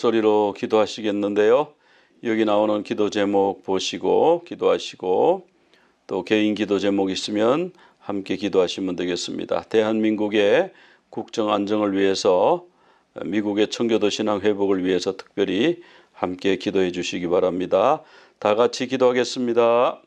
소리로 기도하시겠는데요. 여기 나오는 기도 제목 보시고 기도하시고 또 개인 기도 제목 있으면 함께 기도하시면 되겠습니다. 대한민국의 국정 안정을 위해서 미국의 청교도 신앙 회복을 위해서 특별히 함께 기도해 주시기 바랍니다. 다 같이 기도하겠습니다.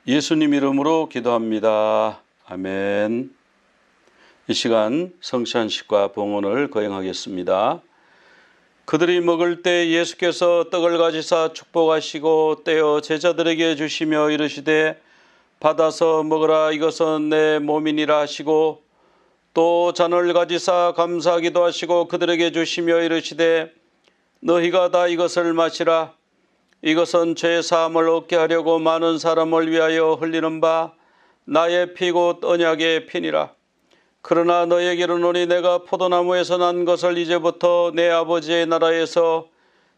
예수님 이름으로 기도합니다. 아멘. 이 시간 성찬식과 봉헌을 거행하겠습니다. 그들이 먹을 때 예수께서 떡을 가지사 축복하시고 떼어 제자들에게 주시며 이르시되 받아서 먹으라 이것은 내 몸이니라 하시고 또 잔을 가지사 감사하기도 하시고 그들에게 주시며 이르시되 너희가 다 이것을 마시라 이것은 죄 사함을 얻게 하려고 많은 사람을 위하여 흘리는 바 나의 피 곧 언약의 피니라. 그러나 너에게로 이르노니 내가 포도나무에서 난 것을 이제부터 내 아버지의 나라에서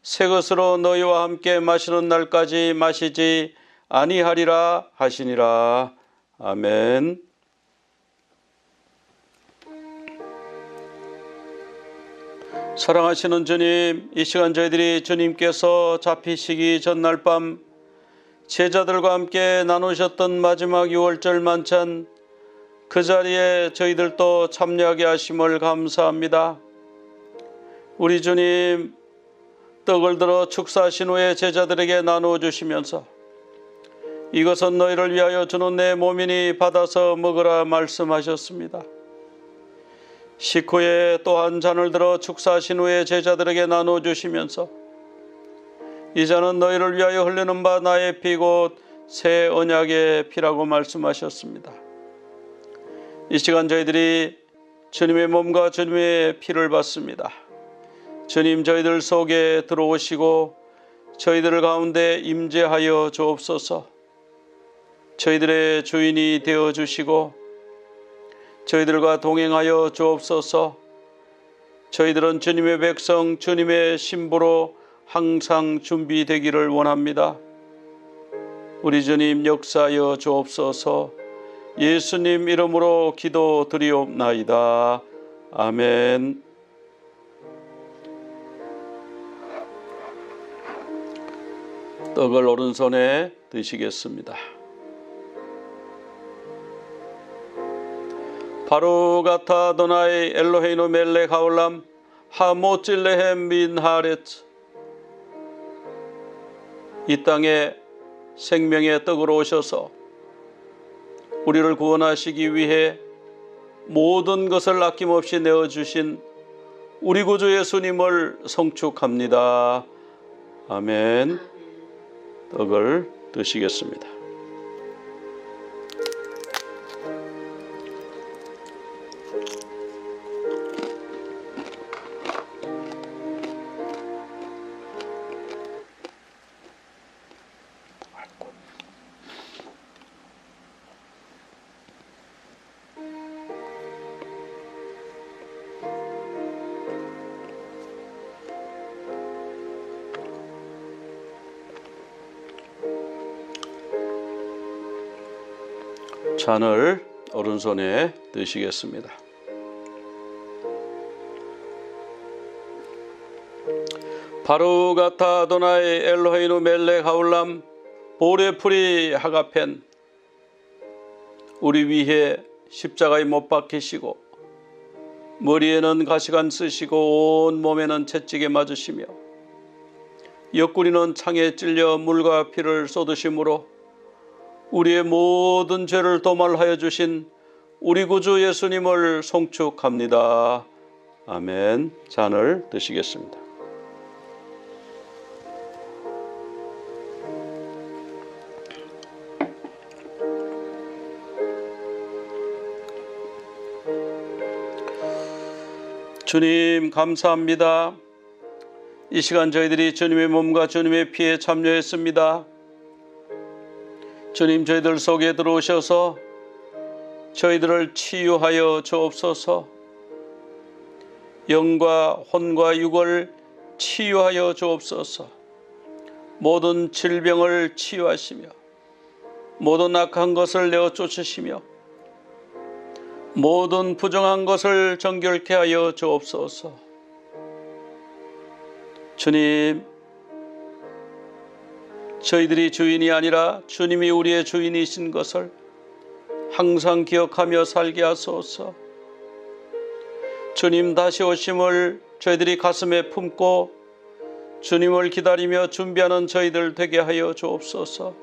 새 것으로 너희와 함께 마시는 날까지 마시지 아니하리라 하시니라. 아멘. 사랑하시는 주님, 이 시간 저희들이 주님께서 잡히시기 전날 밤 제자들과 함께 나누셨던 마지막 유월절 만찬 그 자리에 저희들도 참여하게 하심을 감사합니다. 우리 주님, 떡을 들어 축사하신 후에 제자들에게 나누어 주시면서 이것은 너희를 위하여 주는 내 몸이니 받아서 먹으라 말씀하셨습니다. 식후에 또 한 잔을 들어 축사하신 후에 제자들에게 나누어 주시면서 이 잔은 너희를 위하여 흘리는 바 나의 피 곧 새 언약의 피라고 말씀하셨습니다. 이 시간 저희들이 주님의 몸과 주님의 피를 받습니다. 주님 저희들 속에 들어오시고 저희들 가운데 임재하여 주옵소서. 저희들의 주인이 되어주시고 저희들과 동행하여 주옵소서. 저희들은 주님의 백성, 주님의 신부로 항상 준비되기를 원합니다. 우리 주님 역사하여 주옵소서. 예수님 이름으로 기도드리옵나이다. 아멘. 떡을 오른손에 드시겠습니다. 바루가타 아도나이 엘로헤이노 멜렉 하올람 하모찔레헴 민 하렛. 이 땅에 생명의 떡으로 오셔서 우리를 구원하시기 위해 모든 것을 아낌없이 내어주신 우리 구주 예수님을 송축합니다. 아멘. 떡을 드시겠습니다. 잔을 오른손에 드시겠습니다. 바루가타 아도나이 엘로헤이노 멜렉 하울람 보레프리 하가펜. 우리 위해 십자가에 못 박히시고 머리에는 가시관 쓰시고 온 몸에는 채찍에 맞으시며 옆구리는 창에 찔려 물과 피를 쏟으심으로 우리의 모든 죄를 도말하여 주신 우리 구주 예수님을 송축합니다. 아멘. 잔을 드시겠습니다. 주님 감사합니다. 이 시간 저희들이 주님의 몸과 주님의 피에 참여했습니다. 주님, 저희들 속에 들어오셔서 저희들을 치유하여 주옵소서. 영과 혼과 육을 치유하여 주옵소서. 모든 질병을 치유하시며 모든 악한 것을 내어 쫓으시며 모든 부정한 것을 정결케 하여 주옵소서. 주님, 저희들이 주인이 아니라 주님이 우리의 주인이신 것을 항상 기억하며 살게 하소서. 주님 다시 오심을 저희들이 가슴에 품고 주님을 기다리며 준비하는 저희들 되게 하여 주옵소서.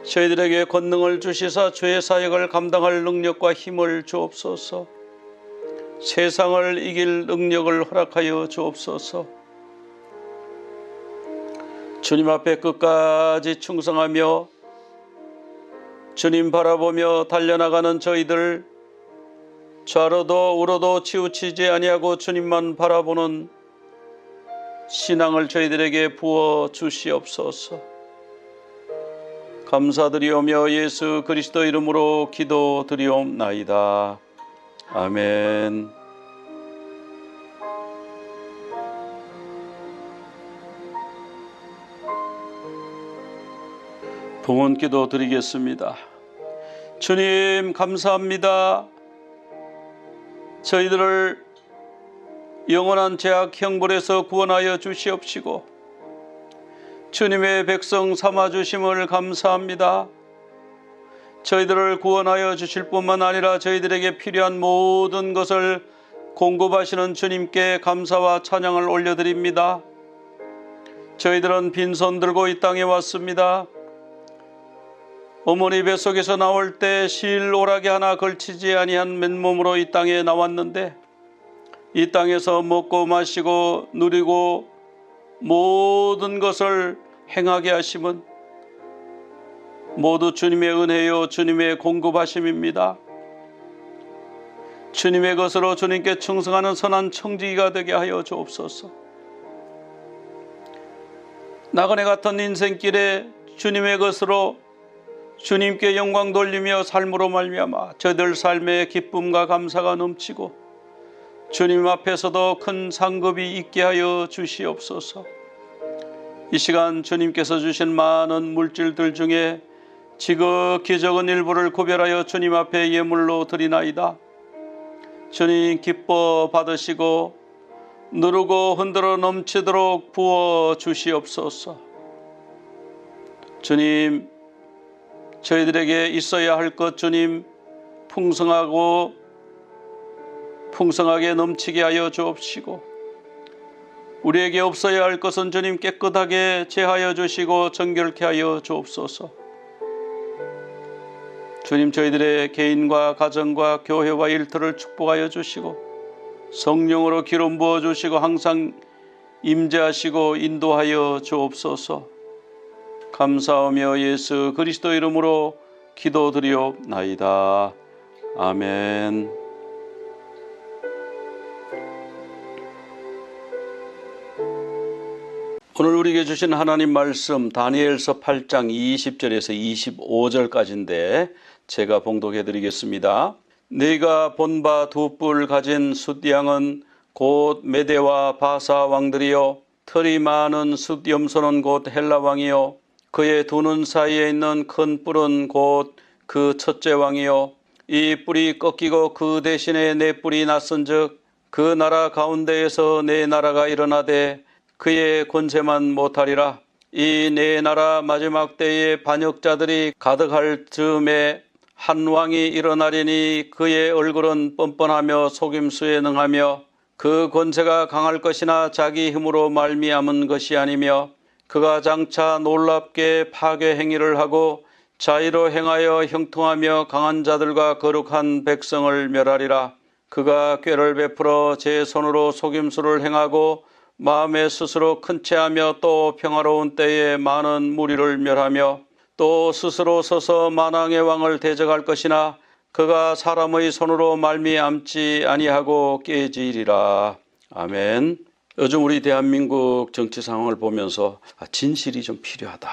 저희들에게 권능을 주시사 주의 사역을 감당할 능력과 힘을 주옵소서. 세상을 이길 능력을 허락하여 주옵소서. 주님 앞에 끝까지 충성하며 주님 바라보며 달려나가는 저희들, 좌로도 우로도 치우치지 아니하고 주님만 바라보는 신앙을 저희들에게 부어 주시옵소서. 감사드리오며 예수 그리스도 이름으로 기도드리옵나이다. 아멘. 봉헌 기도 드리겠습니다. 주님 감사합니다. 저희들을 영원한 죄악 형벌에서 구원하여 주시옵시고 주님의 백성 삼아주심을 감사합니다. 저희들을 구원하여 주실 뿐만 아니라 저희들에게 필요한 모든 것을 공급하시는 주님께 감사와 찬양을 올려드립니다. 저희들은 빈손 들고 이 땅에 왔습니다. 어머니 뱃속에서 나올 때 실 오락이 하나 걸치지 아니한 맨몸으로 이 땅에 나왔는데 이 땅에서 먹고 마시고 누리고 모든 것을 행하게 하심은 모두 주님의 은혜요 주님의 공급하심입니다. 주님의 것으로 주님께 충성하는 선한 청지기가 되게 하여 주옵소서. 나그네 같은 인생길에 주님의 것으로 주님께 영광 돌리며 삶으로 말미암아 저희들 삶에 기쁨과 감사가 넘치고 주님 앞에서도 큰 상급이 있게 하여 주시옵소서. 이 시간 주님께서 주신 많은 물질들 중에 지극히 적은 일부를 구별하여 주님 앞에 예물로 드리나이다. 주님 기뻐 받으시고 누르고 흔들어 넘치도록 부어 주시옵소서. 주님, 저희들에게 있어야 할 것 주님 풍성하게 넘치게 하여 주옵시고, 우리에게 없어야 할 것은 주님 깨끗하게 제하여 주시고 정결케 하여 주옵소서. 주님, 저희들의 개인과 가정과 교회와 일터를 축복하여 주시고 성령으로 기름 부어 주시고 항상 임재하시고 인도하여 주옵소서. 감사하며 예수 그리스도 이름으로 기도드리옵나이다. 아멘. 오늘 우리에게 주신 하나님 말씀 다니엘서 8장 20절에서 25절까지인데 제가 봉독해 드리겠습니다. 네가 본 바 두 뿔 가진 숫양은 곧 메대와 바사 왕들이요, 털이 많은 숫염소는 곧 헬라 왕이요, 그의 두 눈 사이에 있는 큰 뿔은 곧 그 첫째 왕이요, 이 뿔이 꺾이고 그 대신에 네 뿔이 났은즉 그 나라 가운데에서 네 나라가 일어나되 그의 권세만 못하리라. 이 네 나라 마지막 때에 반역자들이 가득할 즈음에 한 왕이 일어나리니 그의 얼굴은 뻔뻔하며 속임수에 능하며 그 권세가 강할 것이나 자기 힘으로 말미암은 것이 아니며 그가 장차 놀랍게 파괴 행위를 하고 자의로 행하여 형통하며 강한 자들과 거룩한 백성을 멸하리라. 그가 꾀를 베풀어 제 손으로 속임수를 행하고 마음에 스스로 큰 채하며 또 평화로운 때에 많은 무리를 멸하며 또 스스로 서서 만왕의 왕을 대적할 것이나 그가 사람의 손으로 말미암지 아니하고 깨지리라. 아멘. 요즘 우리 대한민국 정치 상황을 보면서 진실이 좀 필요하다,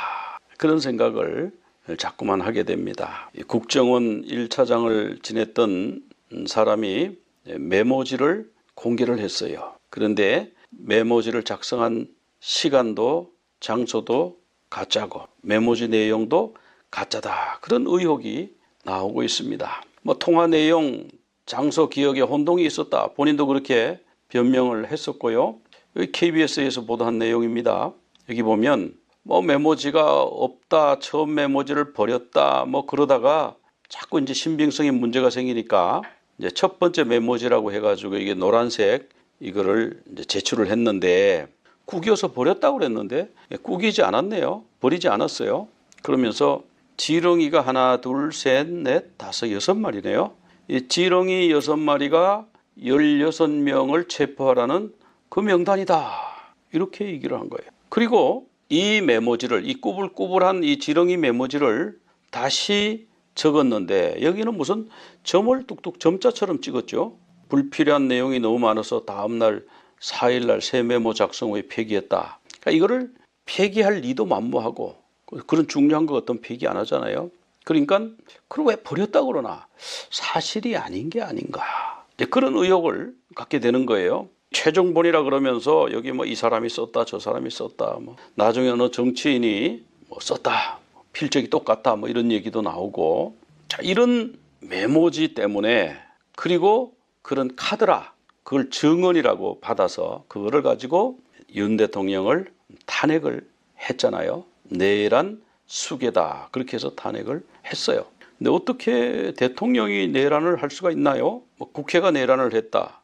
그런 생각을 자꾸만 하게 됩니다. 국정원 1차장을 지냈던 사람이 메모지를 공개를 했어요. 그런데 메모지를 작성한 시간도 장소도 가짜고 메모지 내용도 가짜다, 그런 의혹이 나오고 있습니다. 통화 내용, 장소 기억에 혼동이 있었다, 본인도 그렇게 변명을 했었고요. 여기 KBS에서 보도한 내용입니다. 여기 보면 메모지가 없다, 처음 메모지를 버렸다, 그러다가 자꾸 이제 신빙성에 문제가 생기니까 이제 첫 번째 메모지라고 해가지고 이게 노란색 이거를 이제 제출을 했는데 구겨서 버렸다고 그랬는데 구기지 않았네요. 버리지 않았어요. 그러면서 지렁이가 하나, 둘, 셋, 넷, 다섯, 6마리네요. 이 지렁이 6마리가 16명을 체포하라는 그 명단이다, 이렇게 얘기를 한 거예요. 그리고 이 메모지를, 이 꾸불꾸불한 이 지렁이 메모지를 다시 적었는데 여기는 무슨 점을 뚝뚝 점자처럼 찍었죠. 불필요한 내용이 너무 많아서 다음날 4일날 새 메모 작성 후에 폐기했다. 그러니까 이거를 폐기할 리도 만무하고, 그런 중요한 거 어떤 폐기 안 하잖아요. 그러니까 그걸 왜 버렸다고 그러나, 사실이 아닌 게 아닌가, 그런 의혹을 갖게 되는 거예요. 최종본이라 그러면서 여기 이 사람이 썼다, 저 사람이 썼다, 나중에 어느 정치인이 썼다, 필적이 똑같다, 이런 얘기도 나오고. 자, 이런 메모지 때문에, 그리고 그런 카드라, 그걸 증언이라고 받아서 그거를 가지고 윤 대통령을 탄핵을 했잖아요. 내란 수괴다, 그렇게 해서 탄핵을 했어요. 근데 어떻게 대통령이 내란을 할 수가 있나요? 국회가 내란을 했다,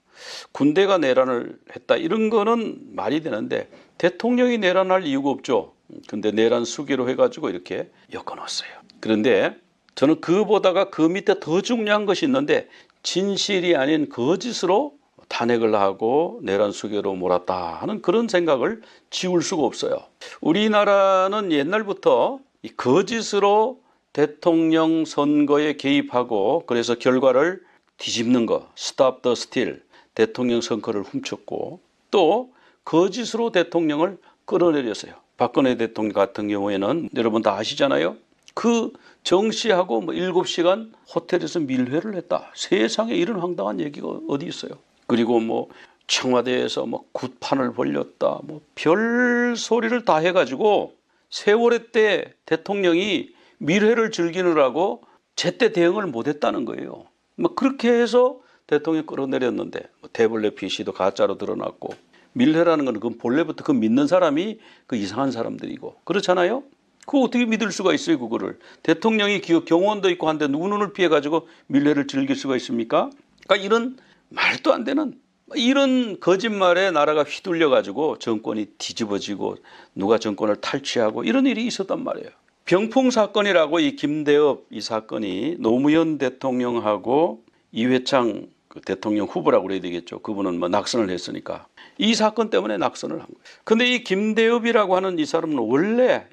군대가 내란을 했다, 이런 거는 말이 되는데 대통령이 내란할 이유가 없죠. 근데 내란 수괴로 해가지고 이렇게 엮어놨어요. 그런데 저는 그보다가 그 밑에 더 중요한 것이 있는데, 진실이 아닌 거짓으로 탄핵을 하고 내란 수괴로 몰았다 하는 그런 생각을 지울 수가 없어요. 우리나라는 옛날부터 이 거짓으로 대통령 선거에 개입하고 그래서 결과를 뒤집는 거, 스탑 더 스틸, 대통령 선거를 훔쳤고, 또 거짓으로 대통령을 끌어내렸어요. 박근혜 대통령 같은 경우에는 여러분 다 아시잖아요. 그 정 씨하고 뭐 7시간 호텔에서 밀회를 했다. 세상에 이런 황당한 얘기가 어디 있어요. 그리고 뭐 청와대에서 뭐 굿판을 벌렸다. 뭐 별 소리를 다 해가지고 세월의 때 대통령이 밀회를 즐기느라고 제때 대응을 못했다는 거예요. 뭐 그렇게 해서 대통령 끌어내렸는데 뭐 태블릿 PC도 가짜로 드러났고 밀회라는 건 그 본래부터 그 믿는 사람이 그 이상한 사람들이고 그렇잖아요. 그거 어떻게 믿을 수가 있어요, 그거를. 대통령이 경호원도 있고 한데 누구 눈을 피해가지고 밀회를 즐길 수가 있습니까? 그러니까 이런 말도 안 되는 이런 거짓말에 나라가 휘둘려가지고 정권이 뒤집어지고 누가 정권을 탈취하고 이런 일이 있었단 말이에요. 병풍 사건이라고 이 김대엽 이 사건이 노무현 대통령하고 이회창 그 대통령 후보라고 그래야 되겠죠. 그분은 뭐 낙선을 했으니까. 이 사건 때문에 낙선을 한 거예요. 근데 이 김대엽이라고 하는 이 사람은 원래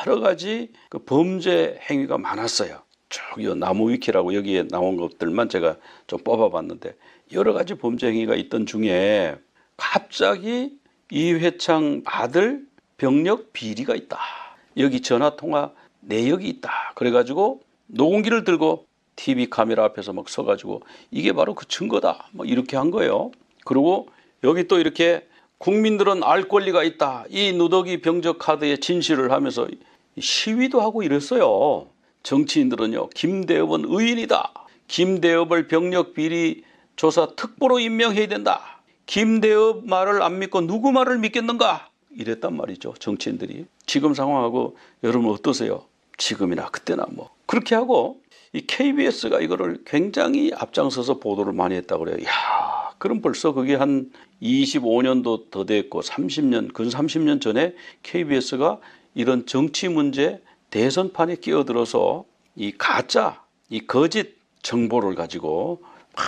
여러 가지 그 범죄 행위가 많았어요. 쭉 나무위키라고 여기에 나온 것들만 제가 좀 뽑아봤는데 여러 가지 범죄 행위가 있던 중에 갑자기 이회창 아들 병력 비리가 있다. 여기 전화통화 내역이 있다. 그래가지고 녹음기를 들고 TV 카메라 앞에서 막 서가지고 이게 바로 그 증거다. 뭐 이렇게 한 거예요. 그리고 여기 또 이렇게 국민들은 알 권리가 있다. 이 누더기 병적 카드에 진실을 하면서 시위도 하고 이랬어요. 정치인들은요. 김대엽은 의인이다. 김대엽을 병력 비리 조사 특보로 임명해야 된다. 김대엽 말을 안 믿고 누구 말을 믿겠는가? 이랬단 말이죠. 정치인들이. 지금 상황하고 여러분 어떠세요? 지금이나 그때나 뭐. 그렇게 하고 이 KBS가 이거를 굉장히 앞장서서 보도를 많이 했다고 그래요. 이야, 그럼 벌써 그게 한 25년도 더 됐고 30년, 근 30년 전에 KBS가 이런 정치 문제 대선판에 끼어들어서 이 가짜, 이 거짓 정보를 가지고 막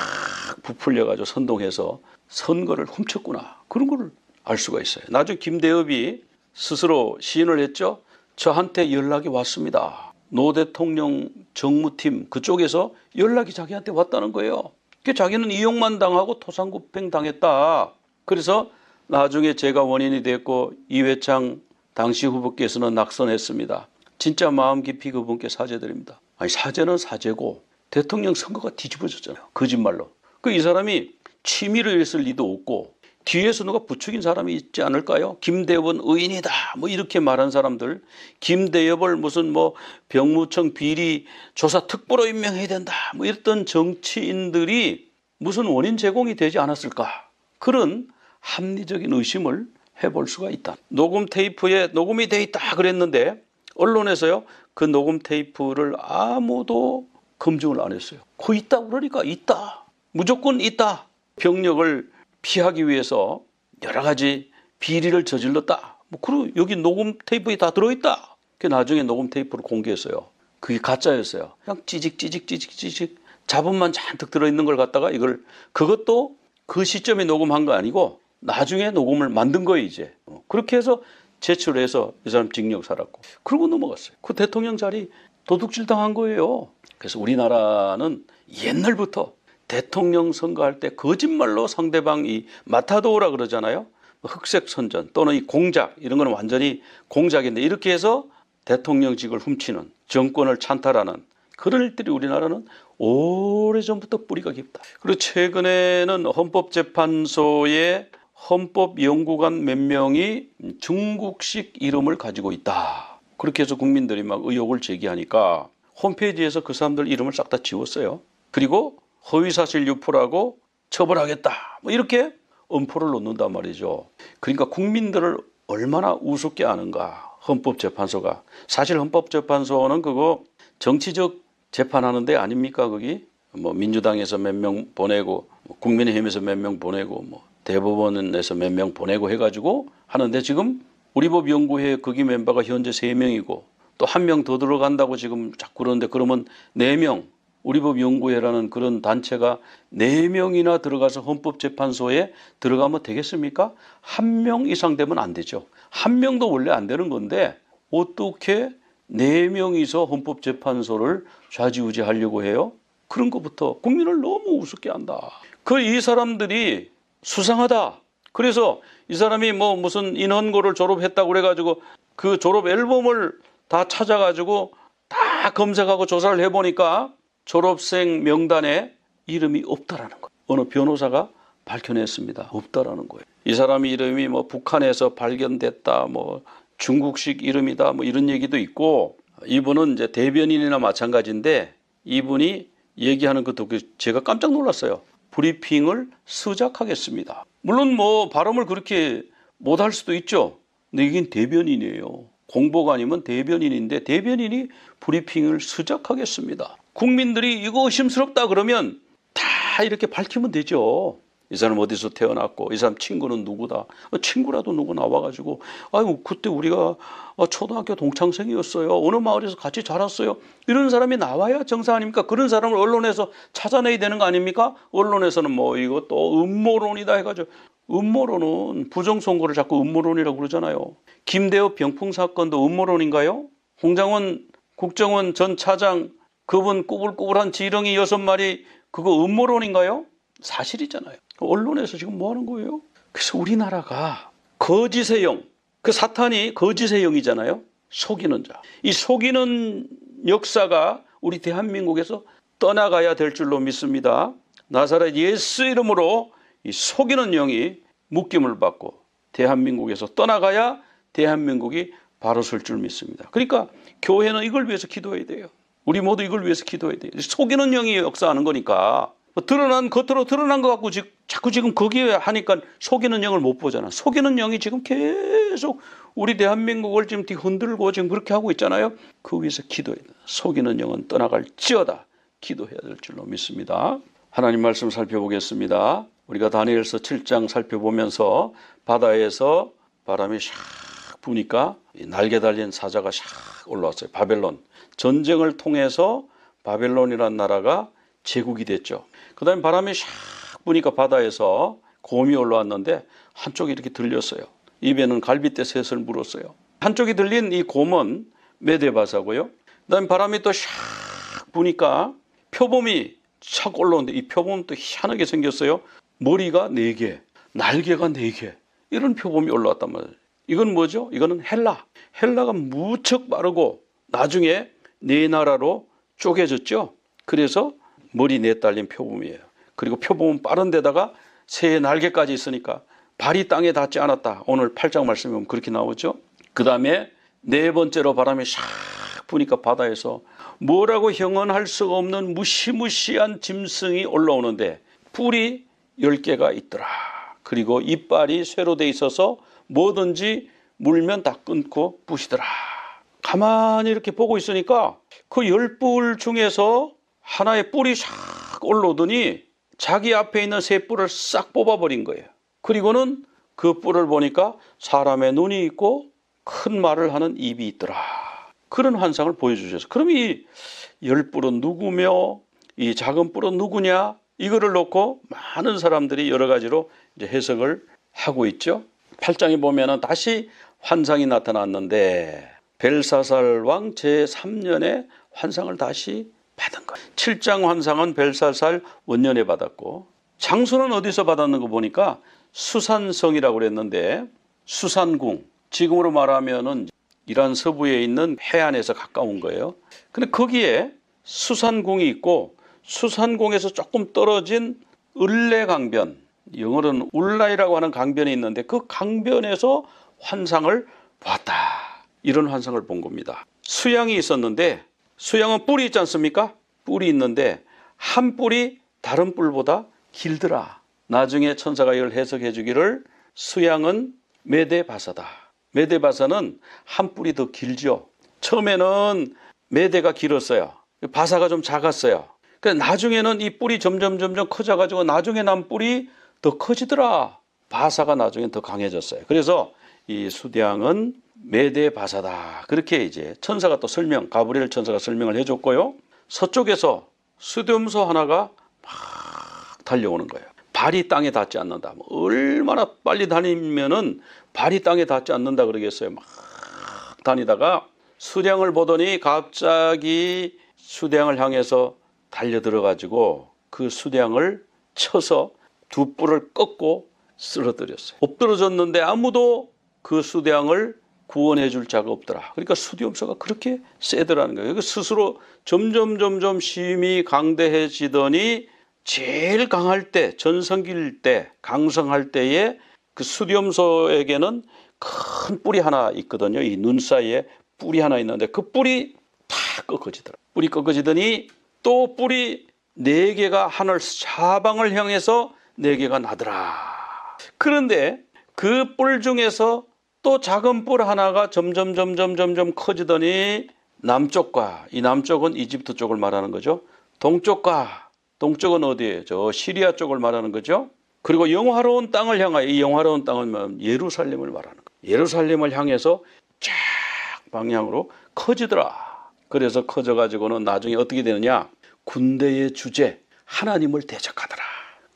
부풀려가지고 선동해서 선거를 훔쳤구나. 그런 걸 알 수가 있어요. 나중에 김대엽이 스스로 시인을 했죠. 저한테 연락이 왔습니다. 노 대통령 정무팀 그쪽에서 연락이 자기한테 왔다는 거예요. 자기는 이용만 당하고 토상구팽 당했다. 그래서 나중에 제가 원인이 됐고 이회창 당시 후보께서는 낙선했습니다. 진짜 마음 깊이 그분께 사죄드립니다. 아니 사죄는 사죄고 대통령 선거가 뒤집어졌잖아요. 거짓말로. 이 사람이 취미를 했을 리도 없고 뒤에서 누가 부추긴 사람이 있지 않을까요? 김대엽은 의인이다. 뭐 이렇게 말한 사람들, 김대엽을 무슨 뭐 병무청 비리 조사 특보로 임명해야 된다. 뭐 이랬던 정치인들이 무슨 원인 제공이 되지 않았을까? 그런 합리적인 의심을 해볼 수가 있다. 녹음 테이프에 녹음이 돼 있다 그랬는데 언론에서요 그 녹음 테이프를 아무도 검증을 안 했어요. 그 있다 그러니까 있다. 무조건 있다. 병력을 피하기 위해서 여러 가지 비리를 저질렀다. 그리고 여기 녹음 테이프에 다 들어있다. 나중에 녹음 테이프를 공개했어요. 그게 가짜였어요. 그냥 찌직 잡음만 잔뜩 들어있는 걸 갖다가 그것도 그 시점에 녹음한 거 아니고 나중에 녹음을 만든 거예요 이제. 그렇게 해서 제출해서 이 사람 징역 살았고 그러고 넘어갔어요. 그 대통령 자리 도둑질 당한 거예요. 그래서 우리나라는 옛날부터 대통령 선거할 때 거짓말로 상대방이 마타도라 그러잖아요. 흑색 선전 또는 이 공작 이런 거는 완전히 공작인데 이렇게 해서 대통령직을 훔치는 정권을 찬탈하는 그런 일들이 우리나라는 오래전부터 뿌리가 깊다. 그리고 최근에는 헌법재판소의 헌법연구관 몇 명이 중국식 이름을 가지고 있다. 그렇게 해서 국민들이 막 의혹을 제기하니까 홈페이지에서 그 사람들 이름을 싹 다 지웠어요. 그리고 허위사실 유포라고 처벌하겠다. 뭐 이렇게 엄포를 놓는단 말이죠. 그러니까 국민들을 얼마나 우습게 아는가. 헌법재판소가. 사실 헌법재판소는 그거 정치적 재판하는 데 아닙니까 거기? 뭐 민주당에서 몇 명 보내고 국민의힘에서 몇 명 보내고 뭐 대법원에서 몇 명 보내고 해가지고 하는데 지금 우리법연구회 거기 멤버가 현재 3명이고 또 1명 더 들어간다고 지금 자꾸 그러는데 그러면 4명 우리법연구회라는 그런 단체가 4명이나 들어가서 헌법재판소에 들어가면 되겠습니까? 1명 이상 되면 안 되죠. 1명도 원래 안 되는 건데 어떻게 4명이서 헌법재판소를 좌지우지하려고 해요? 그런 것부터 국민을 너무 우습게 한다. 이 사람들이 수상하다. 그래서 이 사람이 뭐 무슨 인헌고를 졸업했다고 그래가지고 그 졸업 앨범을 다 찾아가지고 다 다 검색하고 조사를 해보니까 졸업생 명단에 이름이 없다라는 거예요. 어느 변호사가 밝혀냈습니다. 없다라는 거예요. 이 사람 이름이 뭐 북한에서 발견됐다, 뭐 중국식 이름이다, 뭐 이런 얘기도 있고, 이분은 이제 대변인이나 마찬가지인데 이분이 얘기하는 것도 제가 깜짝 놀랐어요. 브리핑을 수작하겠습니다. 물론 뭐 발음을 그렇게 못할 수도 있죠. 근데 이긴 대변인이에요. 공보가 아니면 대변인인데 대변인이 브리핑을 수작하겠습니다. 국민들이 이거 의심스럽다 그러면 다 이렇게 밝히면 되죠. 이 사람 어디서 태어났고 이 사람 친구는 누구다. 친구라도 누구 나와가지고 아유 그때 우리가 초등학교 동창생이었어요. 어느 마을에서 같이 자랐어요. 이런 사람이 나와야 정상 아닙니까? 그런 사람을 언론에서 찾아내야 되는 거 아닙니까? 언론에서는 뭐 이거 또 음모론이다 해가지고, 음모론은 부정선거를 자꾸 음모론이라고 그러잖아요. 김대엽 병풍 사건도 음모론인가요? 홍장원 국정원 전 차장 그분 꾸불꾸불한 지렁이 6마리 그거 음모론인가요? 사실이잖아요. 언론에서 지금 뭐 하는 거예요? 그래서 우리나라가 거짓의 영, 그 사탄이 거짓의 영이잖아요. 속이는 자. 이 속이는 역사가 우리 대한민국에서 떠나가야 될 줄로 믿습니다. 나사렛 예수 이름으로 이 속이는 영이 묶임을 받고 대한민국에서 떠나가야 대한민국이 바로 설 줄 믿습니다. 그러니까 교회는 이걸 위해서 기도해야 돼요. 우리 모두 이걸 위해서 기도해야 돼요. 속이는 영이 역사하는 거니까. 겉으로 드러난 것 같고 자꾸 지금 거기에 하니까 속이는 영을 못 보잖아. 속이는 영이 지금 계속 우리 대한민국을 지금 흔들고 지금 그렇게 하고 있잖아요. 그 위해서 기도해야 돼. 속이는 영은 떠나갈지어다. 기도해야 될 줄로 믿습니다. 하나님 말씀 살펴보겠습니다. 우리가 다니엘서 7장 살펴보면서 바다에서 바람이 샥 부니까 날개 달린 사자가 샥 올라왔어요. 바벨론. 전쟁을 통해서 바벨론이라는 나라가 제국이 됐죠. 그 다음에 바람이 샥 부니까 바다에서 곰이 올라왔는데 한쪽이 이렇게 들렸어요. 입에는 갈빗대 셋을 물었어요. 한쪽이 들린 이 곰은 메데바사고요. 그 다음에 바람이 또 샥 부니까 표범이 착 올라오는데 이 표범은 또 희한하게 생겼어요. 머리가 4개, 날개가 4개. 이런 표범이 올라왔단 말이에요. 이건 뭐죠? 이거는 헬라. 헬라가 무척 빠르고 나중에 4나라로 쪼개졌죠. 그래서 머리 4 달린 표범이에요. 그리고 표범은 빠른 데다가 새의 날개까지 있으니까 발이 땅에 닿지 않았다. 오늘 8장 말씀에 보면 그렇게 나오죠. 그 다음에 4번째로 바람이 샥 부니까 바다에서 뭐라고 형언할 수가 없는 무시무시한 짐승이 올라오는데 뿔이 10개가 있더라. 그리고 이빨이 쇠로 돼 있어서 뭐든지 물면 다 끊고 부시더라. 가만히 이렇게 보고 있으니까 그 10뿔 중에서 하나의 뿔이 샥 올라오더니 자기 앞에 있는 새 뿔을 싹 뽑아버린 거예요. 그리고는 그 뿔을 보니까 사람의 눈이 있고 큰 말을 하는 입이 있더라. 그런 환상을 보여주셨어요. 그럼 이 10뿔은 누구며 이 작은 뿔은 누구냐? 이거를 놓고 많은 사람들이 여러 가지로 이제 해석을 하고 있죠. 8장에 보면은 다시 환상이 나타났는데 벨사살 왕 제3년에 환상을 다시 받은 거예요. 7장 환상은 벨사살 원년에 받았고 장소는 어디서 받았는 거 보니까 수산성이라고 그랬는데 수산궁, 지금으로 말하면은 이란 서부에 있는 해안에서 가까운 거예요. 근데 거기에 수산궁이 있고 수산궁에서 조금 떨어진 을레강변, 영어로는 울라이라고 하는 강변이 있는데 그 강변에서 환상을 봤다. 이런 환상을 본 겁니다. 수양이 있었는데 수양은 뿔이 있지 않습니까? 뿔이 있는데 한 뿔이 다른 뿔보다 길더라. 나중에 천사가 이걸 해석해 주기를 수양은 메데바사다. 메데바사는 한 뿔이 더 길죠. 처음에는 메데가 길었어요. 바사가 좀 작았어요. 나중에는 이 뿔이 점점 커져가지고 나중에 난 뿔이 더 커지더라. 바사가 나중에 더 강해졌어요. 그래서 이 수량은 메데바사다. 그렇게 이제 천사가 또 가브리엘 천사가 설명을 해줬고요. 서쪽에서 수렴소 하나가 막 달려오는 거예요. 발이 땅에 닿지 않는다. 얼마나 빨리 다니면은 발이 땅에 닿지 않는다 그러겠어요. 막 다니다가 수량을 보더니 갑자기 수량을 향해서 달려들어가지고 그 수량을 쳐서 두 뿔을 꺾고 쓰러뜨렸어요. 엎드러졌는데 아무도 그 수량을 구원해 줄 자가 없더라. 그러니까 수디움서가 그렇게 세더라는 거예요. 스스로 점점 힘이 강대해지더니 제일 강할 때, 전성기일 때, 강성할 때에 그 수디움서에게는 큰 뿔이 하나 있거든요. 이 눈 사이에 뿔이 하나 있는데 그 뿔이 다 꺾어지더라. 뿔이 꺾어지더니 또 뿔이 4개가 하늘 사방을 향해서 4개가 나더라. 그런데 그 뿔 중에서 또 작은 뿔 하나가 점점 커지더니 남쪽과, 이 남쪽은 이집트 쪽을 말하는 거죠. 동쪽과, 동쪽은 어디예요? 저 시리아 쪽을 말하는 거죠. 그리고 영화로운 땅을 향하여, 이 영화로운 땅은 예루살렘을 말하는 거예요. 예루살렘을 향해서 쫙 방향으로 커지더라. 그래서 커져가지고는 나중에 어떻게 되느냐? 군대의 주제 하나님을 대적하더라.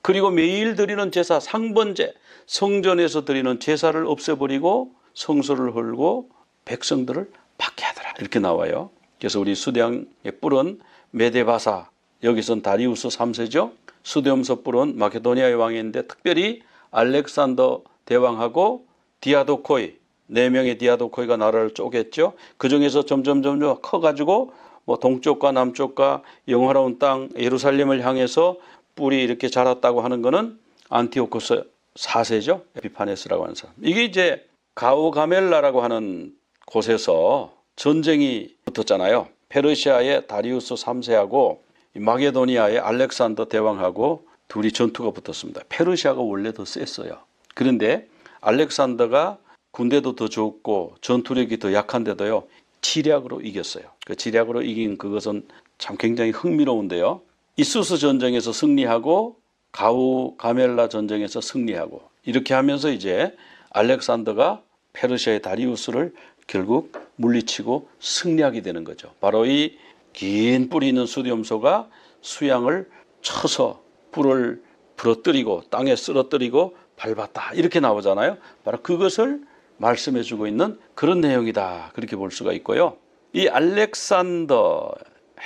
그리고 매일 드리는 제사 상번제, 성전에서 드리는 제사를 없애버리고 성소를 헐고 백성들을 박해하더라. 이렇게 나와요. 그래서 우리 수대왕의 뿔은 메데바사, 여기선 다리우스 3세죠. 수데움서 뿔은 마케도니아의 왕인데 특별히 알렉산더 대왕하고 디아도코이, 4명의 디아도코이가 나라를 쪼갰죠. 그 중에서 점점 커가지고 뭐 동쪽과 남쪽과 영화로운 땅 예루살렘을 향해서 뿔이 이렇게 자랐다고 하는 것은 안티오코스 4세죠. 에피파네스라고 하는 사람. 이게 이제 가우가멜라라고 하는 곳에서 전쟁이 붙었잖아요. 페르시아의 다리우스 3세하고 마게도니아의 알렉산더 대왕하고 둘이 전투가 붙었습니다. 페르시아가 원래 더 셌어요. 그런데 알렉산더가 군대도 더 좋고 전투력이 더 약한데도요, 지략으로 이겼어요. 그 지략으로 이긴 그것은 참 굉장히 흥미로운데요. 이수스 전쟁에서 승리하고 가우가멜라 전쟁에서 승리하고 이렇게 하면서 이제 알렉산더가 페르시아의 다리우스를 결국 물리치고 승리하게 되는 거죠. 바로 이 긴 뿔이 있는 수디움소가 수양을 쳐서 뿔을 부러뜨리고 땅에 쓰러뜨리고 밟았다. 이렇게 나오잖아요. 바로 그것을 말씀해 주고 있는 그런 내용이다. 그렇게 볼 수가 있고요. 이 알렉산더,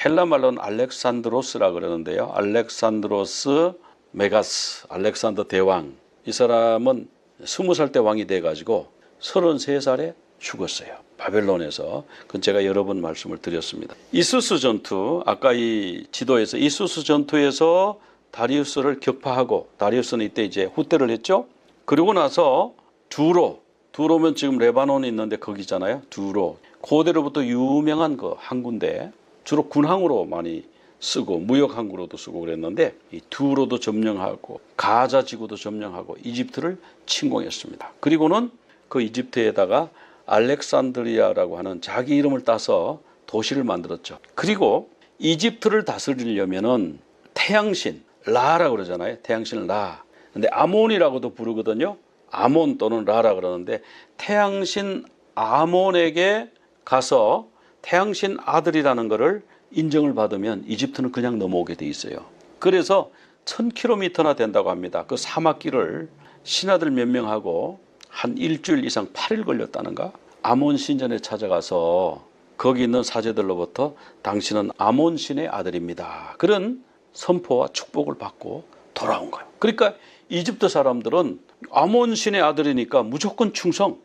헬라 말로는 알렉산드로스라 그러는데요. 알렉산드로스 메가스, 알렉산더 대왕. 이 사람은 20살 때 왕이 돼가지고 33살에 죽었어요. 바벨론에서. 그건 제가 여러 번 말씀을 드렸습니다. 이수스 전투, 아까 이 지도에서 이수스 전투에서 다리우스를 격파하고, 다리우스는 이때 이제 후퇴를 했죠. 그러고 나서 두로면 지금 레바논이 있는데 거기잖아요. 두로. 고대로부터 유명한 그 항구인데 주로 군항으로 많이 쓰고 무역 항구로도 쓰고 그랬는데 이 두로도 점령하고 가자 지구도 점령하고 이집트를 침공했습니다. 그리고는 그 이집트에다가 알렉산드리아라고 하는 자기 이름을 따서 도시를 만들었죠. 그리고 이집트를 다스리려면은 태양신 라라고 그러잖아요. 태양신 라. 근데 아몬이라고도 부르거든요. 아몬 또는 라라 그러는데 태양신 아몬에게 가서 태양신 아들이라는 것을 인정을 받으면 이집트는 그냥 넘어오게 돼 있어요. 그래서 1000km나 된다고 합니다. 그 사막길을 신하들 몇 명하고 한 일주일 이상 8일 걸렸다는가? 아몬 신전에 찾아가서 거기 있는 사제들로부터 당신은 아몬 신의 아들입니다. 그런 선포와 축복을 받고 돌아온 거예요. 그러니까 이집트 사람들은 아몬 신의 아들이니까 무조건 충성,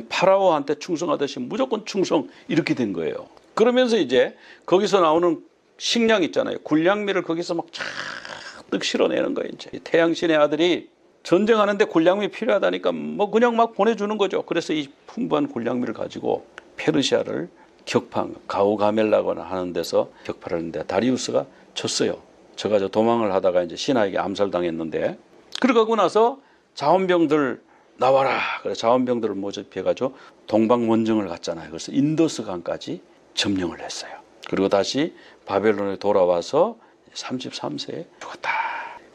파라오한테 충성하듯이 무조건 충성 이렇게 된 거예요. 그러면서 이제 거기서 나오는 식량 있잖아요. 군량미를 거기서 막 잔뜩 실어내는 거예요. 이제 태양신의 아들이 전쟁하는데 군량미 필요하다니까 뭐 그냥 막 보내주는 거죠. 그래서 이 풍부한 군량미를 가지고 페르시아를 격파한 가우가멜라고 하는 데서 격파를 했는데 다리우스가 졌어요. 져가지고 도망을 하다가 이제 신하에게 암살당했는데 그러고 나서 자원병들 나와라. 그래서 자원병들을 모집해가지고 동방원정을 갔잖아요. 그래서 인더스 강까지 점령을 했어요. 그리고 다시 바벨론에 돌아와서 33세에 죽었다.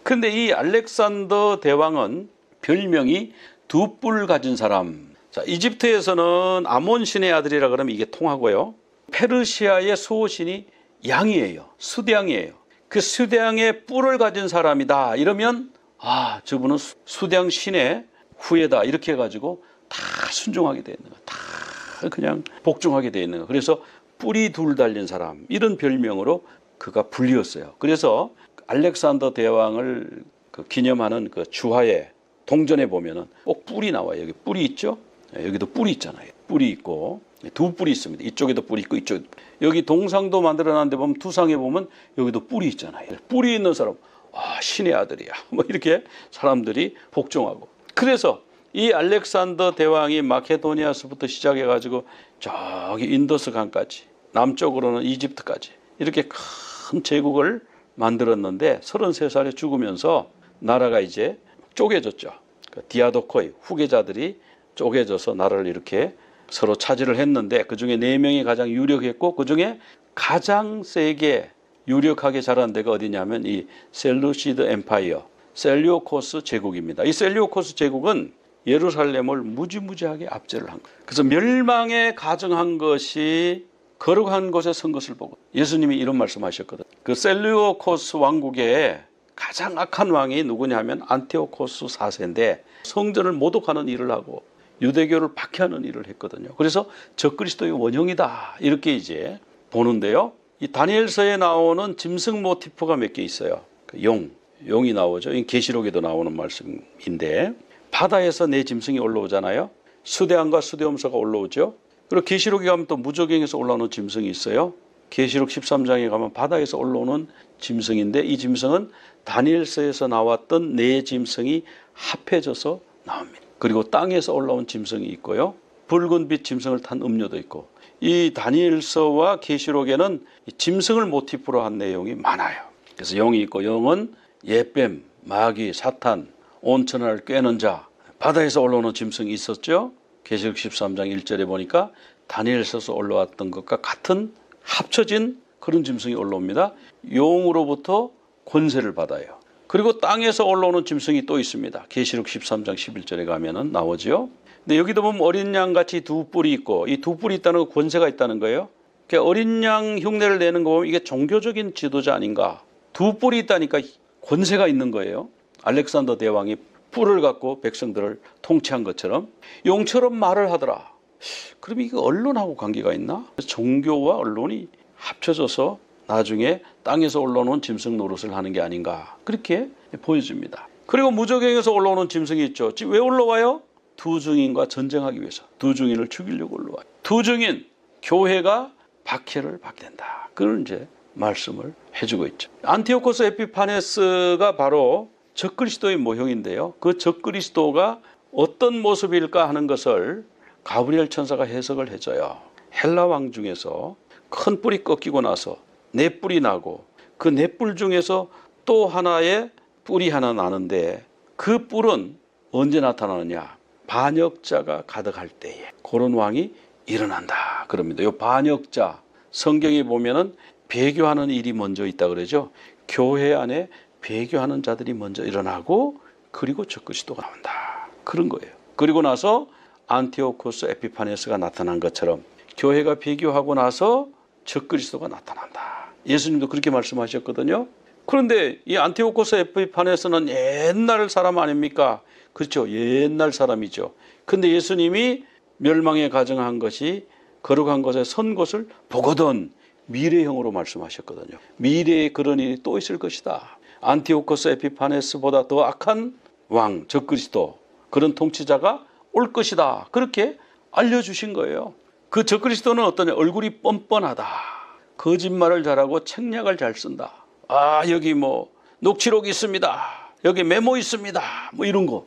그런데 이 알렉산더 대왕은 별명이 두 뿔 가진 사람. 자, 이집트에서는 아몬 신의 아들이라 그러면 이게 통하고요. 페르시아의 수호신이 양이에요. 수대양이에요. 그 수대양의 뿔을 가진 사람이다. 이러면 아, 저분은 수대양 신의 후예다. 이렇게 해가지고 다 순종하게 돼 있는 거야. 다 그냥 복종하게 돼 있는 거야. 그래서 뿔이 둘 달린 사람 이런 별명으로 그가 불리웠어요. 그래서 알렉산더 대왕을 기념하는 그 주화에 동전에 보면은 꼭 뿔이 나와요. 여기 뿔이 있죠? 여기도 뿔이 있잖아요. 뿔이 있고 두 뿔이 있습니다. 이쪽에도 뿔이 있고 이쪽에도. 여기 동상도 만들어놨는데 보면 두상에 보면 여기도 뿔이 있잖아요. 뿔이 있는 사람, 신의 아들이야. 뭐 이렇게 사람들이 복종하고. 그래서 이 알렉산더 대왕이 마케도니아서부터 시작해가지고 저기 인더스 강까지, 남쪽으로는 이집트까지 이렇게 큰 제국을 만들었는데 33살에 죽으면서 나라가 이제 쪼개졌죠. 디아도코의 후계자들이 쪼개져서 나라를 이렇게 서로 차지를 했는데 그중에 4명이 가장 유력했고 그중에 가장 세게 유력하게 자란 데가 어디냐면 이 셀루시드 엠파이어, 셀류코스 제국입니다. 이 셀류코스 제국은 예루살렘을 무지무지하게 압제를 한 거예요. 그래서 멸망에 가정한 것이 거룩한 곳에 선 것을 보고 예수님이 이런 말씀하셨거든요. 그 셀류코스 왕국의 가장 악한 왕이 누구냐면 안티오코스 4세인데 성전을 모독하는 일을 하고 유대교를 박해하는 일을 했거든요. 그래서 적그리스도의 원형이다 이렇게 이제 보는데요. 이 다니엘서에 나오는 짐승 모티프가 몇 개 있어요. 용이 나오죠. 이 계시록에도 나오는 말씀인데 바다에서 내 짐승이 올라오잖아요. 수대함과 수대엄소가 올라오죠. 그리고 계시록에 가면 또 무저갱에서 올라오는 짐승이 있어요. 계시록 13장에 가면 바다에서 올라오는 짐승인데 이 짐승은 다니엘서에서 나왔던 네 짐승이 합해져서 나옵니다. 그리고 땅에서 올라온 짐승이 있고요. 붉은 빛 짐승을 탄 음료도 있고 이 다니엘서와 계시록에는 짐승을 모티프로 한 내용이 많아요. 그래서 영이 있고 영은 예뱀, 마귀, 사탄, 온천을 꿰는 자, 바다에서 올라오는 짐승이 있었죠. 계시록 13장 1절에 보니까 다니엘서에서 올라왔던 것과 같은 합쳐진 그런 짐승이 올라옵니다. 용으로부터 권세를 받아요. 그리고 땅에서 올라오는 짐승이 또 있습니다. 계시록 13장 11절에 가면은 나오죠. 근데 여기도 보면 어린 양같이 두 뿔이 있고 이 두 뿔이 있다는 건 권세가 있다는 거예요. 그러니까 어린 양 흉내를 내는 거 보면 이게 종교적인 지도자 아닌가. 두 뿔이 있다니까 권세가 있는 거예요. 알렉산더 대왕이 뿔을 갖고 백성들을 통치한 것처럼 용처럼 말을 하더라. 그럼 이거 언론하고 관계가 있나? 종교와 언론이 합쳐져서 나중에 땅에서 올라오는 짐승 노릇을 하는 게 아닌가 그렇게 보여집니다. 그리고 무저갱에서 올라오는 짐승이 있죠. 왜 올라와요? 두 증인과 전쟁하기 위해서 두 증인을 죽이려고 올라와요. 두 증인 교회가 박해를 받게 된다. 그런 이제 말씀을 해주고 있죠. 안티오코스 에피파네스가 바로 적그리스도의 모형인데요. 그 적그리스도가 어떤 모습일까 하는 것을 가브리엘 천사가 해석을 해줘요. 헬라 왕 중에서 큰 뿔이 꺾이고 나서 네 뿔이 나고 그 네 뿔 중에서 또 하나의 뿔이 하나 나는데 그 뿔은 언제 나타나느냐? 반역자가 가득할 때에 그런 왕이 일어난다 그럽니다. 이 반역자 성경에 보면은 배교하는 일이 먼저 있다 그러죠. 교회 안에 배교하는 자들이 먼저 일어나고 그리고 적그리스도가 나온다 그런 거예요. 그리고 나서 안티오코스 에피파네스가 나타난 것처럼 교회가 배교하고 나서 적그리스도가 나타난다. 예수님도 그렇게 말씀하셨거든요. 그런데 이 안티오코스 에피파네스는 옛날 사람 아닙니까? 그렇죠. 옛날 사람이죠. 근데 예수님이 멸망에 가정한 것이 거룩한 것에 선 것을 보거든 미래형으로 말씀하셨거든요. 미래에 그런 일이 또 있을 것이다. 안티오코스 에피파네스보다 더 악한 왕 적그리스도 그런 통치자가 올 것이다. 그렇게 알려주신 거예요. 그 적그리스도는 어떠냐? 얼굴이 뻔뻔하다. 거짓말을 잘하고 책략을 잘 쓴다. 여기 뭐 녹취록이 있습니다. 여기 메모 있습니다. 뭐 이런 거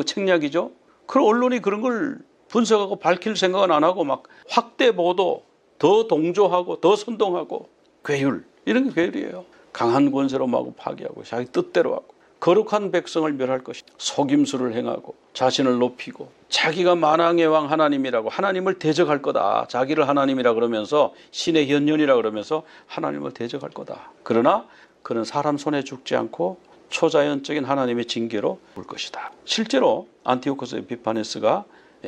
책략이죠. 그럼 언론이 그런 걸 분석하고 밝힐 생각은 안 하고 막 확대 보도, 더 동조하고 더 선동하고 괴율 이런 게 괴율이에요. 강한 권세로 마구 파괴하고 자기 뜻대로 하고 거룩한 백성을 멸할 것이다. 속임수를 행하고 자신을 높이고 자기가 만왕의 왕 하나님이라고 하나님을 대적할 거다. 자기를 하나님이라 그러면서 신의 현년이라 그러면서 하나님을 대적할 거다. 그러나 그는 사람 손에 죽지 않고 초자연적인 하나님의 징계로 올 것이다. 실제로 안티오코스 에피파네스가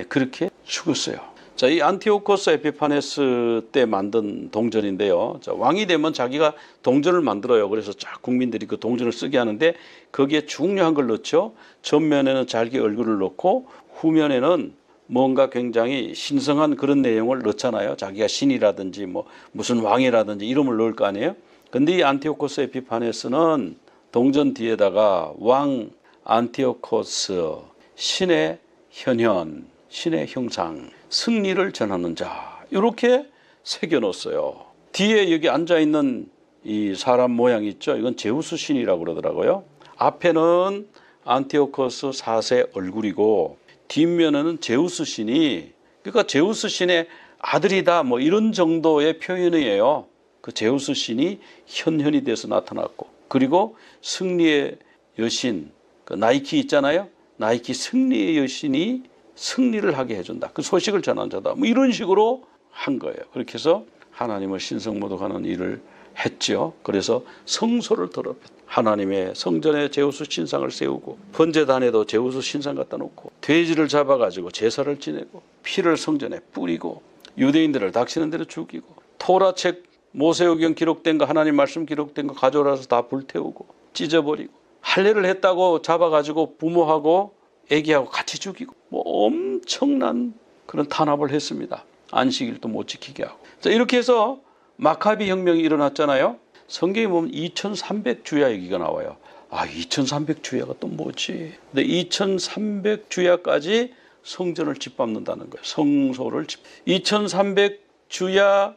그렇게 죽었어요. 자, 이 안티오코스 에피파네스 때 만든 동전인데요. 자, 왕이 되면 자기가 동전을 만들어요. 그래서 쫙 국민들이 그 동전을 쓰게 하는데 거기에 중요한 걸 넣죠. 전면에는 자기 얼굴을 넣고 후면에는 뭔가 굉장히 신성한 그런 내용을 넣잖아요. 자기가 신이라든지 뭐 무슨 왕이라든지 이름을 넣을 거 아니에요. 근데 이 안티오코스 에피파네스는 동전 뒤에다가 왕 안티오코스 신의 현현, 신의 형상, 승리를 전하는 자, 이렇게 새겨놓았어요. 뒤에 여기 앉아있는 이 사람 모양 있죠? 이건 제우스 신이라고 그러더라고요. 앞에는 안티오코스 4세 얼굴이고 뒷면에는 제우스 신이, 그러니까 제우스 신의 아들이다 뭐 이런 정도의 표현이에요. 그 제우스 신이 현현이 돼서 나타났고, 그리고 승리의 여신, 그 나이키 있잖아요. 나이키 승리의 여신이 승리를 하게 해준다. 그 소식을 전한 자다. 뭐 이런 식으로 한 거예요. 그렇게 해서 하나님을 신성모독하는 일을 했죠. 그래서 성소를 더럽혔다. 하나님의 성전에 제우스 신상을 세우고 번제단에도 제우스 신상 갖다 놓고 돼지를 잡아가지고 제사를 지내고 피를 성전에 뿌리고 유대인들을 닥치는 대로 죽이고 토라책 모세오경 기록된 거, 하나님 말씀 기록된 거 가져와서 다 불태우고 찢어버리고 할례를 했다고 잡아가지고 부모하고 애기하고 같이 죽이고 뭐 엄청난 그런 탄압을 했습니다. 안식일도 못 지키게 하고. 자, 이렇게 해서 마카비 혁명이 일어났잖아요. 성경에 보면 2300주야 얘기가 나와요. 2300주야가 또 뭐지? 근데 2300주야까지 성전을 짓밟는다는 거예요. 성소를 2300주야가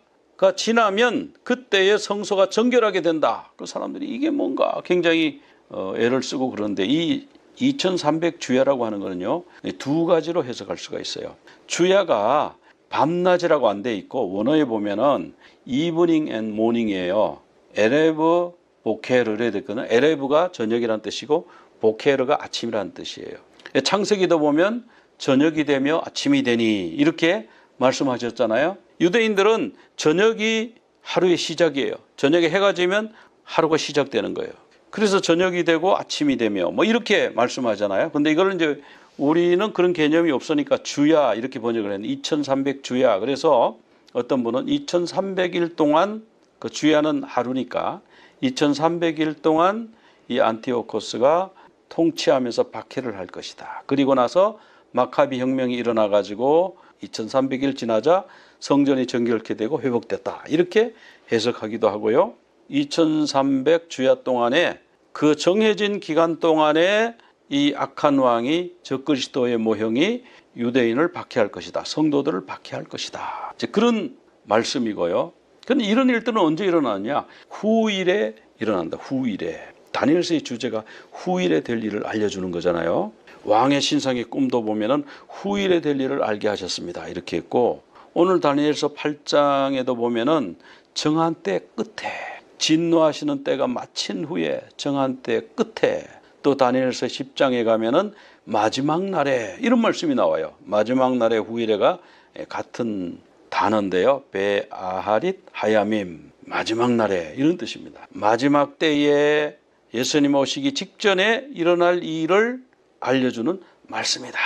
지나면 그때의 성소가 정결하게 된다. 그 사람들이 이게 뭔가 굉장히 애를 쓰고 그러는데, 이 2300주야라고 하는 거는요, 두 가지로 해석할 수가 있어요. 주야가 밤낮이라고 안 돼 있고 원어에 보면은 이브닝 앤 모닝이에요. 에레브 보케르에 됐거든요. 에레브가 저녁이라는 뜻이고 보케르가 아침이라는 뜻이에요. 창세기도 보면 저녁이 되며 아침이 되니 이렇게 말씀하셨잖아요. 유대인들은 저녁이 하루의 시작이에요. 저녁에 해가 지면 하루가 시작되는 거예요. 그래서 저녁이 되고 아침이 되며 뭐 이렇게 말씀하잖아요. 근데 이걸 이제 우리는 그런 개념이 없으니까 주야 이렇게 번역을 했는데 2300주야. 그래서 어떤 분은 2300일 동안, 그 주야는 하루니까 2300일 동안 이 안티오코스가 통치하면서 박해를 할 것이다. 그리고 나서 마카비 혁명이 일어나 가지고 2300일 지나자 성전이 정결케 되고 회복됐다. 이렇게 해석하기도 하고요. 2300주야 동안에, 그 정해진 기간 동안에 이 악한 왕이 적그리스도의 모형이 유대인을 박해할 것이다. 성도들을 박해할 것이다. 이제 그런 말씀이고요. 그런데 이런 일들은 언제 일어나느냐? 후일에 일어난다. 후일에. 다니엘서의 주제가 후일에 될 일을 알려주는 거잖아요. 왕의 신상의 꿈도 보면은 후일에 될 일을 알게 하셨습니다. 이렇게 했고, 오늘 다니엘서 8장에도 보면은 정한 때 끝에, 진노하시는 때가 마친 후에 정한 때 끝에, 또 다니엘서 10장에 가면은 마지막 날에 이런 말씀이 나와요. 마지막 날에 후일에가 같은 단어인데요. 베아하릿 하야밈, 마지막 날에 이런 뜻입니다. 마지막 때에 예수님 오시기 직전에 일어날 일을 알려주는 말씀이다.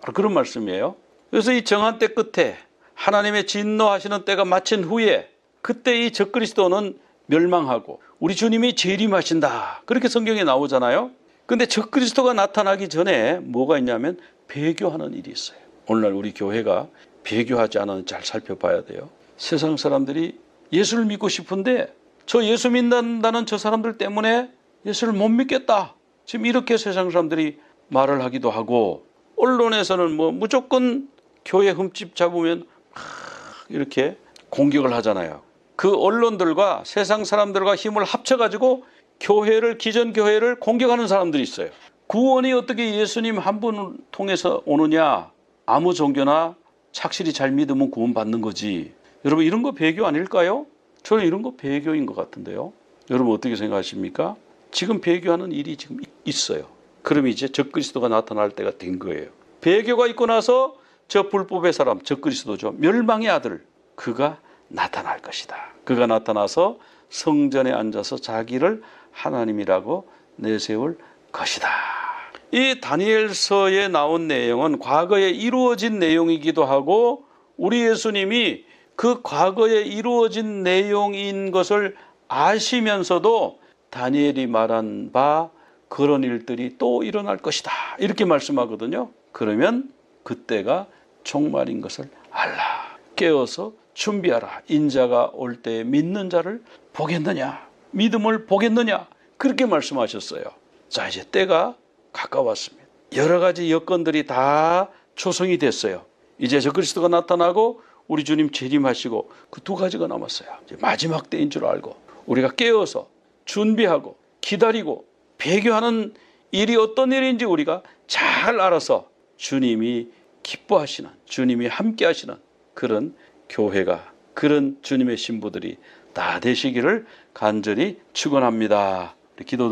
바로 그런 말씀이에요. 그래서 이 정한 때 끝에 하나님의 진노하시는 때가 마친 후에, 그때 이 적그리스도는 멸망하고 우리 주님이 재림하신다. 그렇게 성경에 나오잖아요. 근데 적그리스도가 나타나기 전에 뭐가 있냐면 배교하는 일이 있어요. 오늘날 우리 교회가 배교하지 않았는지 잘 살펴봐야 돼요. 세상 사람들이 예수를 믿고 싶은데 저 예수 믿는다는 저 사람들 때문에 예수를 못 믿겠다. 지금 이렇게 세상 사람들이 말을 하기도 하고, 언론에서는 뭐 무조건 교회 흠집 잡으면 이렇게 공격을 하잖아요. 그 언론들과 세상 사람들과 힘을 합쳐가지고 교회를, 기존 교회를 공격하는 사람들이 있어요. 구원이 어떻게 예수님 한 분을 통해서 오느냐? 아무 종교나 착실히 잘 믿으면 구원받는 거지. 여러분, 이런 거 배교 아닐까요? 저는 이런 거 배교인 것 같은데요. 여러분 어떻게 생각하십니까? 지금 배교하는 일이 지금 있어요. 그럼 이제 적그리스도가 나타날 때가 된 거예요. 배교가 있고 나서 저 불법의 사람, 적그리스도죠, 멸망의 아들, 그가 나타날 것이다. 그가 나타나서 성전에 앉아서 자기를 하나님이라고 내세울 것이다. 이 다니엘서에 나온 내용은 과거에 이루어진 내용이기도 하고, 우리 예수님이 그 과거에 이루어진 내용인 것을 아시면서도 다니엘이 말한 바 그런 일들이 또 일어날 것이다. 이렇게 말씀하거든요. 그러면 그때가 종말인 것을 알라. 깨어서 준비하라. 인자가 올 때 믿는 자를 보겠느냐? 믿음을 보겠느냐? 그렇게 말씀하셨어요. 자, 이제 때가 가까웠습니다. 여러 가지 여건들이 다 조성이 됐어요. 이제 적그리스도가 나타나고 우리 주님 재림하시고 그 두 가지가 남았어요. 이제 마지막 때인 줄 알고 우리가 깨어서 준비하고 기다리고 배교하는 일이 어떤 일인지 우리가 잘 알아서 주님이 기뻐하시는, 주님이 함께 하시는 그런 교회가, 그런 주님의 신부들이 다 되시기를 간절히 축원합니다. 기도